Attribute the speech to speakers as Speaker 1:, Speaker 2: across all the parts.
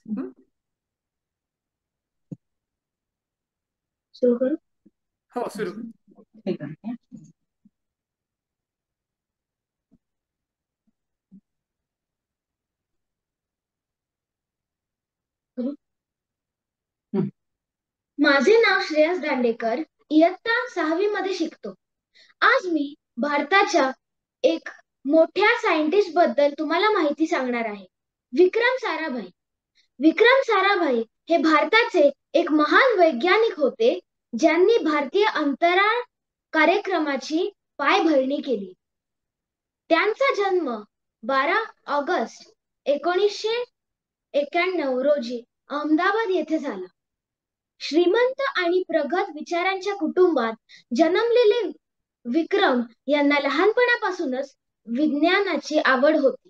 Speaker 1: हं?
Speaker 2: सुरू करू.
Speaker 1: हो, सुरू.
Speaker 2: ठीक आहे. करू? हं. माझे नाव श्रेयस दांडेकर, इयत्ता 6वी मध्ये शिकतो. आज मी भारताच्या एक मोठ्या सायंटिस्ट बद्दल तुम्हाला माहिती सांगणार आहे. विक्रम साराभाई. विक्रम साराभाई हे भारताचे एक महान वैज्ञानिक होते, ज्यांनी भारतीय अंतराळ कार्यक्रमाची पायभरणी केली. त्यांचा जन्म 12 ऑगस्ट 1991 रोजी अहमदाबाद येथे झाला. श्रीमंत आणि प्रगत विचारांच्या कुटुंबात जन्मलेले विक्रम यांना लहानपणापासूनच विज्ञानाची आवड होती.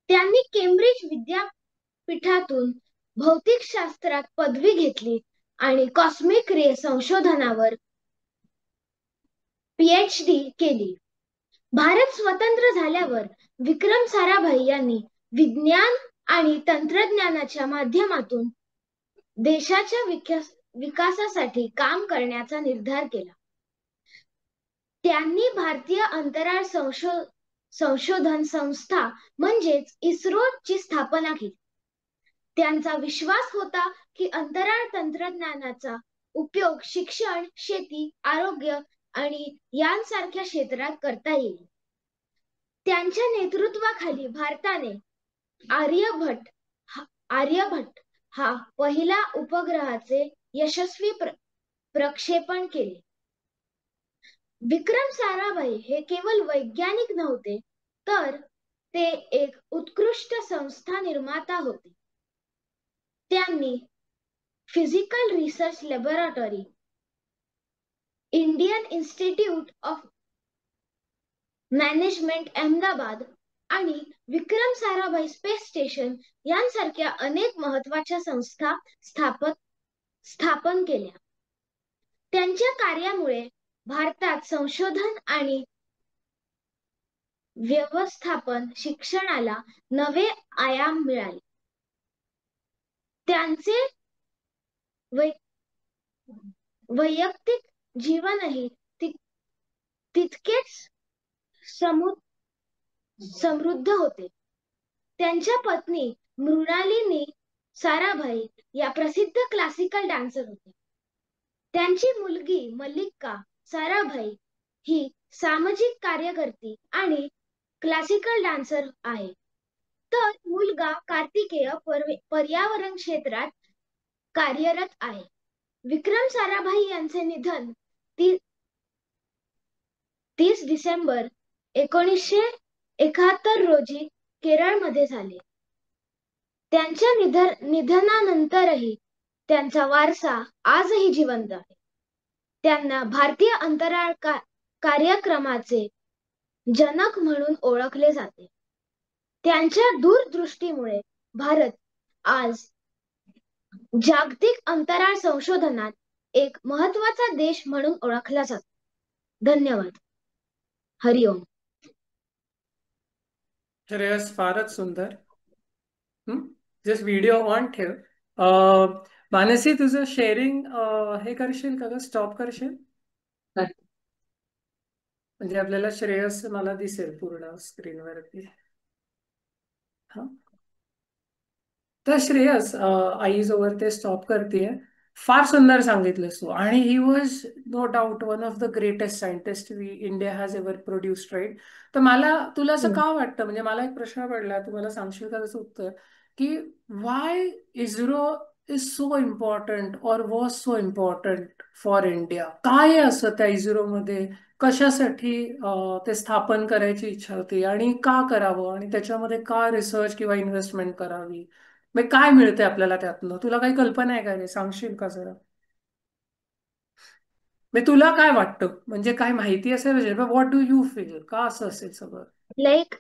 Speaker 2: त्यांनी केम्ब्रिज विद्यापीठातून भौतिकशास्त्रात पदवी घेतली आणि कॉस्मिक रे संशोधनावर PhD केली. भारत स्वतंत्र झाल्यावर विक्रम साराभाई यांनी विज्ञान आणि तंत्रज्ञानाच्या माध्यमातून देशाच्या विकासासाठी काम करण्याचा निर्धार केला. त्यांनी भारतीय अंतराळ संशोधन संस्था म्हणजेच इस्रोची स्थापना केली. त्यांचा विश्वास होता की अंतराळ तंत्रज्ञानाचा उपयोग शिक्षण, शेती, आरोग्य आणि यांसारख्या क्षेत्रात करता येईल. त्यांच्या नेतृत्वाखाली भारताने आर्यभट्ट हा पहिला उपग्रहाचे यशस्वी प्रक्षेपण केले. विक्रम साराभाई हे केवळ वैज्ञानिक नव्हते, तर ते एक उत्कृष्ट संस्था निर्माता होते. त्यांनी physical research laboratory, Indian institute of management Ahmedabad आणि विक्रम साराभाई स्पेस स्टेशन यांसारख्या अनेक महत्त्वाच्या संस्था स्थापन केल्या. त्यांच्या कार्यामुळे भारतात संशोधन आणि व्यवस्थापन शिक्षणाला नवे आयाम मिळाले. त्यांचे वैयक्तिक जीवनही तितकेच समृद्ध होते. त्यांच्या पत्नी मृणालिनी साराभाई या प्रसिद्ध क्लासिकल डान्सर होत्या. त्यांची मुलगी मल्लिका साराभाई ही सामाजिक कार्यकर्ती आणि क्लासिकल डान्सर आहे. तर मुलगा कार्तिकेय पर्यावरण क्षेत्रात कार्यरत आहे. विक्रम साराभाई यांचे निधन 30 डिसेंबर 1971 रोजी केरळमध्ये झाले. त्यांच्या निधनानंतरही त्यांचा वारसा आजही जिवंत आहे. त्यांना भारतीय अंतराळ कार्यक्रमाचे जनक म्हणून ओळखले जाते. त्यांच्या दूरदृष्टीमुळे भारत आज जागतिक अंतराळ संशोधनात एक महत्त्वाचा देश म्हणून ओळखला जातो. धन्यवाद. हरिओम.
Speaker 1: श्रेयस, फारच सुंदर. जस्ट व्हिडिओ ऑन ठेव. मानसी, तुझं शेअरिंग हे करशील का, स्टॉप करशील? म्हणजे आपल्याला श्रेयस मला दिसेल पूर्ण स्क्रीनवरती. हा, तर श्रेयस, आई जोवर ते स्टॉप करतेय, फार सुंदर सांगितलंस तू. आणि he was no doubt one of the greatest scientist India has ever produced, right? तर मला तुला असं का वाटतं, म्हणजे मला एक प्रश्न पडला, तू मला सांगशील का त्याचं उत्तर, की Y ISRO is so important or was so important for India? काय असं त्या इस्रोमध्ये, कशासाठी ते स्थापन करायची इच्छा होती आणि का करावं, आणि त्याच्यामध्ये का रिसर्च किंवा इन्व्हेस्टमेंट करावी? मग काय मिळते आपल्याला त्यातनं? तुला काही कल्पना आहे का रे? सांगशील का जरा? मग तुला काय वाटतं, म्हणजे काय माहिती असेल म्हणजे, व्हॉट डू यू फील, का असं असेल सगळं?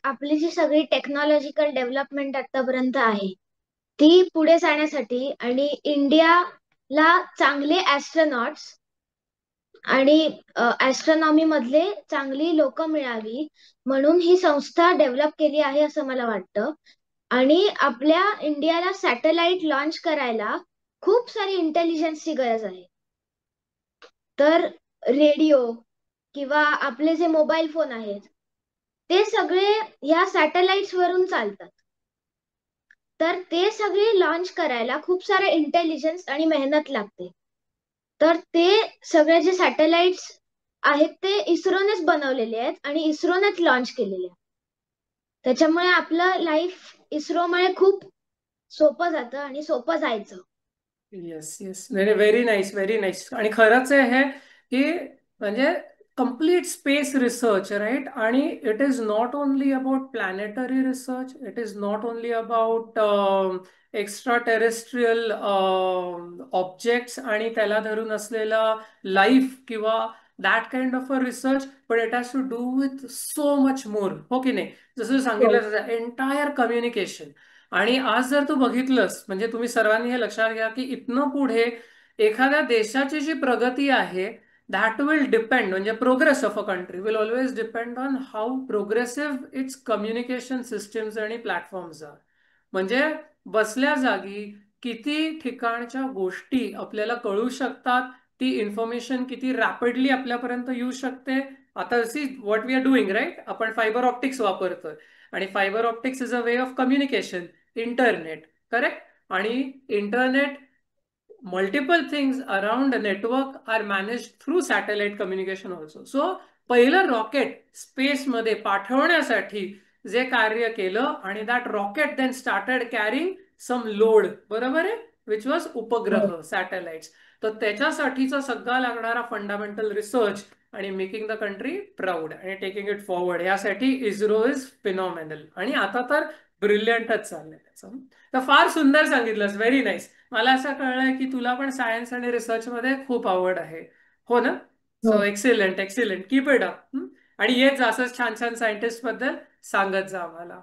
Speaker 2: आपली जी सगळी टेक्नॉलॉजिकल डेव्हलपमेंट आतापर्यंत आहे, ती पुढे जाण्यासाठी आणि इंडियाला चांगले ॲस्ट्रोनॉट्स आणि ॲस्ट्रॉनॉमी मधले चांगली लोक मिळावी म्हणून ही संस्था डेव्हलप केली आहे असं मला वाटतं. आणि आपल्या इंडियाला सॅटेलाइट लॉन्च करायला खूप सारी इंटेलिजन्सची गरज आहे. तर रेडिओ किंवा आपले जे मोबाईल फोन आहेत ते सगळे ह्या सॅटेलाइट्स वरून चालतात. तर ते सगळे लॉन्च करायला खूप सारे इंटेलिजन्स आणि मेहनत लागते. तर ते सगळे जे सॅटेलाइट्स आहेत ते इस्रोनेच बनवलेले आहेत आणि इस्रोनेच लॉन्च केलेले आहेत. त्याच्यामुळे आपलं लाईफ इस्रोमुळे खूप सोपं जातं आणि सोपं जायचं.
Speaker 1: Yes yes, very very nice, very nice. आणि खरंच आहे हे की म्हणजे कम्प्लीट स्पेस रिसर्च, राईट? आणि it is not only about planetary research, it is not only about extra terrestrial objects आणि त्याला धरून असलेला लाईफ किंवा that kind of a research, but it has to do with so much more, हो की नाही? जसं
Speaker 2: हो.
Speaker 1: सांगितलं तसं एंटायर कम्युनिकेशन. आणि आज जर तू बघितलंस, म्हणजे तुम्ही सर्वांनी हे लक्षात घ्या की इथनं पुढे एखाद्या देशाची जी प्रगती आहे दॅट विल डिपेंड, म्हणजे progress of a country will always depend on how progressive it's communication systems आणि प्लॅटफॉर्म्स आर. म्हणजे बसल्या जागी किती ठिकाणच्या गोष्टी आपल्याला कळू शकतात, ती इन्फॉर्मेशन किती रॅपिडली आपल्यापर्यंत येऊ शकते. आता see what we are doing, right? आपण फायबर ऑप्टिक्स वापरतोय आणि fibre optics is a way of communication. Internet, correct? आणि internet, multiple things around the network are managed through satellite communication also. So पहिलं rocket space मध्ये पाठवण्यासाठी जे कार्य केलं आणि that rocket then started carrying some load, बरोबर आहे, विच वॉज
Speaker 2: हो.
Speaker 1: उपग्रह, सॅटेलाइट्स. तर त्याच्यासाठीचा सगळा लागणारा फंडामेंटल रिसर्च आणि मेकिंग द कंट्री प्राऊड आणि टेकिंग इट फॉरवर्ड, यासाठी इस्रो इज फिनॉमिनल. आणि आता तर ब्रिलियंटच चाललंय त्याचं. तर फार सुंदर सांगितलंस, व्हेरी नाईस. मला असं कळलंय की तुला पण सायन्स आणि रिसर्च मध्ये खूप आवड आहे, हो ना?
Speaker 2: हो.
Speaker 1: So excellent, excellent, keep it up. आणि येत जा असंच छान छान सायंटिस्ट बद्दल सांगत जा आम्हाला.